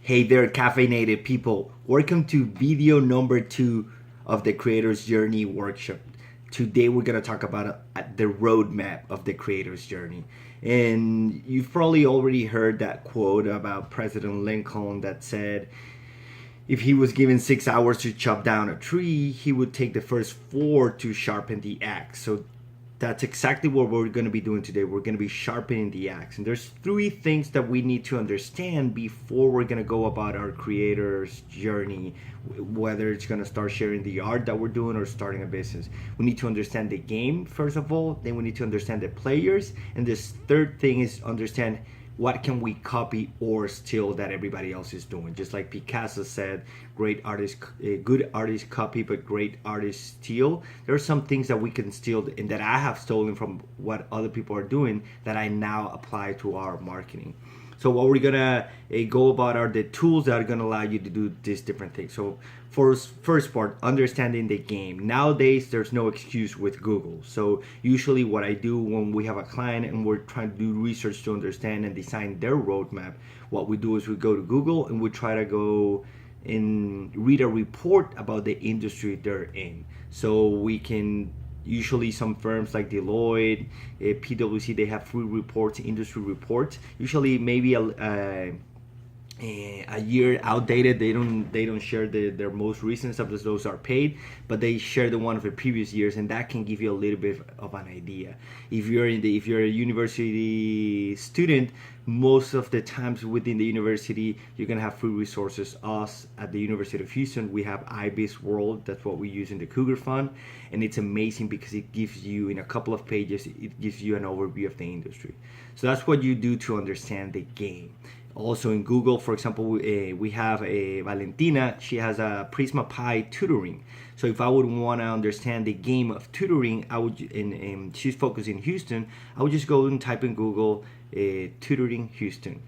Hey there, caffeinated people. Welcome to video number 2 of the Creator's Journey workshop. Today we're going to talk about the roadmap of the Creator's Journey. And you've probably already heard that quote about President Lincoln that said, if he was given 6 hours to chop down a tree, he would take the first 4 to sharpen the axe. So that's exactly what we're going to be doing today. We're going to be sharpening the axe. And there's 3 things that we need to understand before we're going to go about our creator's journey, whether it's going to start sharing the art that we're doing or starting a business. We need to understand the game, first of all. Then we need to understand the players. And this third thing is understand what can we copy or steal that everybody else is doing. Just like Picasso said, good artists copy, but great artists steal. There are some things that we can steal and that I have stolen from what other people are doing that I now apply to our marketing. So what we're gonna go about are the tools that are gonna allow you to do these different things. So first part, understanding the game. Nowadays, there's no excuse with Google. So usually what I do when we have a client and we're trying to do research to understand and design their roadmap, what we do is we go to Google and we try to go and read a report about the industry they're in. So we can usually some firms like Deloitte, PwC, they have free reports, industry reports. Usually maybe a year outdated. They don't share their most recent stuff, because those are paid, but they share the one of the previous years, and that can give you a little bit of an idea. If you're a university student, most of the times within the university you're gonna have free resources. Us at the University of Houston, we have iBiz World. That's what we use in the Cougar Fund, and it's amazing because it gives you, in a couple of pages, it gives you an overview of the industry. So that's what you do to understand the game. Also in Google, for example, we have a Valentina. She has a Prisma Pi tutoring. So if I would want to understand the game of tutoring, I would, and she's focused in Houston, I would just go and type in Google tutoring Houston.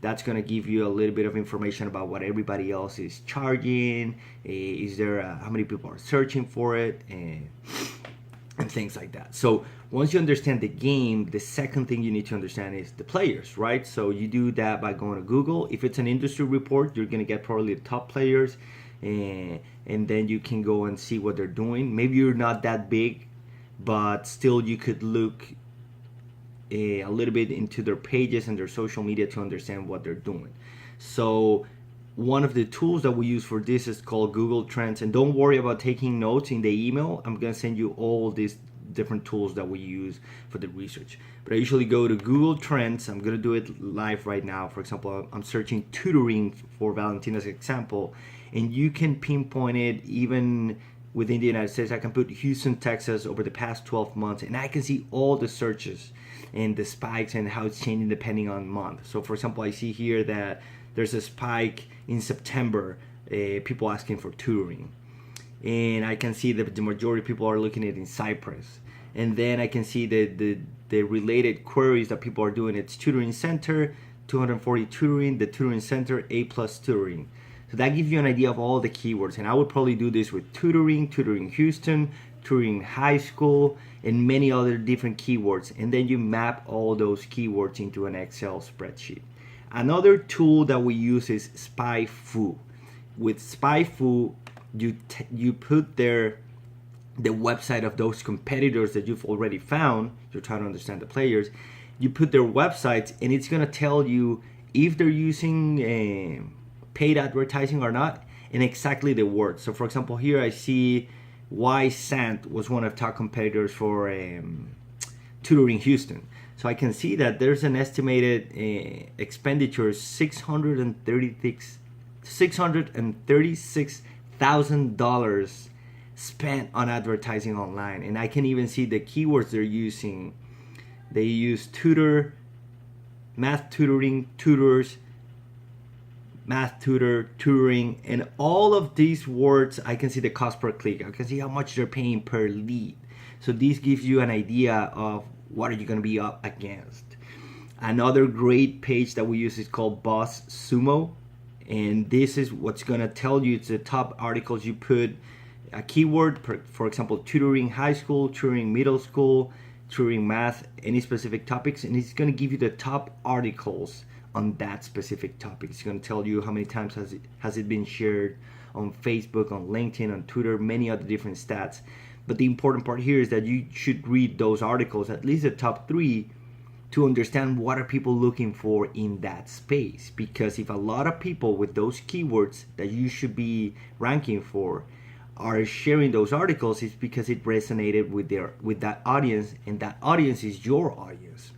That's going to give you a little bit of information about what everybody else is charging. Is there how many people are searching for it, and things like that. So once you understand the game, the second thing you need to understand is the players, right? So you do that by going to Google. If it's an industry report, you're going to get probably the top players, and then you can go and see what they're doing. Maybe you're not that big, but still you could look a little bit into their pages and their social media to understand what they're doing. So one of the tools that we use for this is called Google Trends. And don't worry about taking notes in the email. I'm going to send you all these different tools that we use for the research. But I usually go to Google Trends. I'm going to do it live right now. For example, I'm searching tutoring for Valentina's example. And you can pinpoint it even within the United States. I can put Houston, Texas over the past 12 months. And I can see all the searches and the spikes and how it's changing depending on month. So for example, I see here that there's a spike in September, people asking for tutoring. And I can see that the majority of people are looking at it in Cyprus. And then I can see the related queries that people are doing. It's tutoring center, 240 tutoring, the tutoring center, A+ tutoring. So that gives you an idea of all the keywords. And I would probably do this with tutoring Houston, tutoring high school, and many other different keywords. And then you map all those keywords into an Excel spreadsheet. Another tool that we use is SpyFu. With SpyFu, you put the website of those competitors that you've already found. You're trying to understand the players. You put their websites, and it's gonna tell you if they're using paid advertising or not, and exactly the words. So for example, here I see Y Sant was one of the top competitors for tutoring Houston. So I can see that there's an estimated expenditure $636,000 spent on advertising online. And I can even see the keywords they're using. They use tutor, math tutoring, tutors, math tutor, tutoring, and all of these words. I can see the cost per click. I can see how much they're paying per lead. So this gives you an idea of what are you going to be up against. Another great page that we use is called Boss Sumo, and this is what's going to tell you it's the top articles. You put a keyword, for example, tutoring high school, tutoring middle school, tutoring math, any specific topics, and it's going to give you the top articles on that specific topic. It's going to tell you how many times has it been shared on Facebook, on LinkedIn, on Twitter, many other different stats. But the important part here is that you should read those articles, at least the top 3, to understand what are people looking for in that space. Because if a lot of people with those keywords that you should be ranking for are sharing those articles, it's because it resonated with that audience, and that audience is your audience.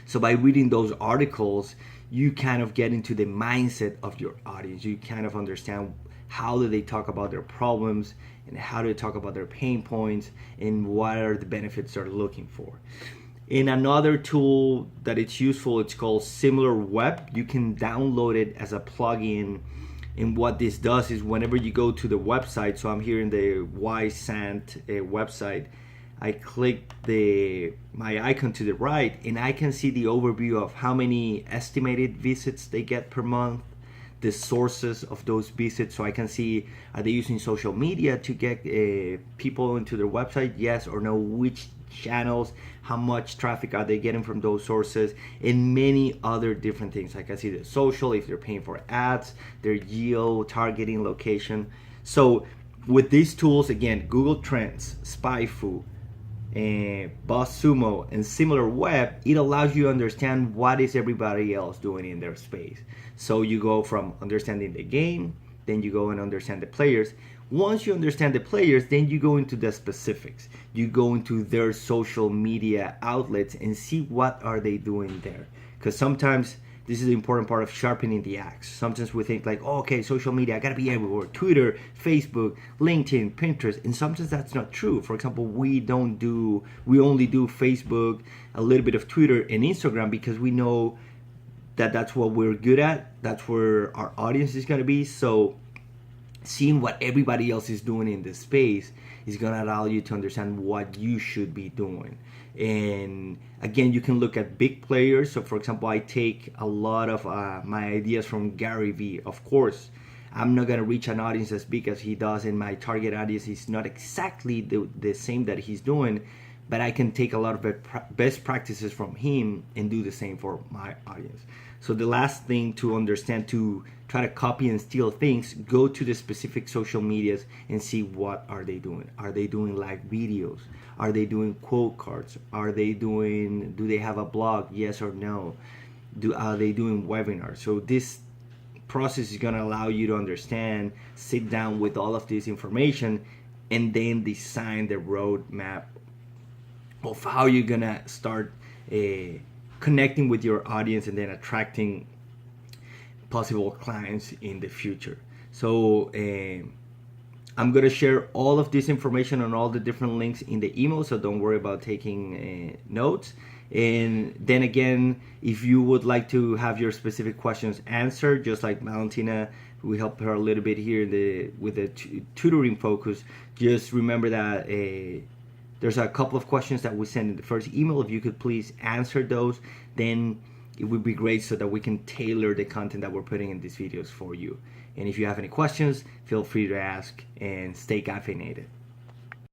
So by reading those articles, you kind of get into the mindset of your audience. You kind of understand how do they talk about their problems, and how do they talk about their pain points, and what are the benefits they're looking for. In another tool that it's useful, it's called SimilarWeb. You can download it as a plugin. And what this does is whenever you go to the website, so I'm here in the YSANT website, I click my icon to the right, and I can see the overview of how many estimated visits they get per month, the sources of those visits. So I can see, are they using social media to get people into their website, yes or no, which channels, how much traffic are they getting from those sources, and many other different things. I can see the social, if they're paying for ads, their geo targeting, location. So with these tools, again, Google Trends, SpyFu, BuzzSumo, and SimilarWeb, it allows you to understand what is everybody else doing in their space. So you go from understanding the game, then you go and understand the players. Once you understand the players, then you go into the specifics. You go into their social media outlets and see what are they doing there. Because sometimes this is the important part of sharpening the axe. Sometimes we think like, oh, okay, social media, I gotta be everywhere. Twitter, Facebook, LinkedIn, Pinterest. And sometimes that's not true. For example, we only do Facebook, a little bit of Twitter and Instagram, because we know that that's what we're good at. That's where our audience is gonna be. So seeing what everybody else is doing in this space is going to allow you to understand what you should be doing. And again, you can look at big players. So for example, I take a lot of my ideas from Gary Vee. Of course, I'm not going to reach an audience as big as he does, and my target audience is not exactly the same that he's doing, but I can take a lot of best practices from him and do the same for my audience. So the last thing to understand, to try to copy and steal things, go to the specific social medias and see what are they doing. Are they doing live videos? Are they doing quote cards? Do they have a blog? Yes or no? Are they doing webinars? So this process is going to allow you to understand, sit down with all of this information, and then design the roadmap of how you're going to start connecting with your audience and then attracting possible clients in the future. So I'm going to share all of this information on all the different links in the email, so don't worry about taking notes. And then again, if you would like to have your specific questions answered, just like Valentina, we helped her a little bit here with the tutoring focus, just remember that there's a couple of questions that we sent in the first email. If you could please answer those, then it would be great so that we can tailor the content that we're putting in these videos for you. And if you have any questions, feel free to ask, and stay caffeinated.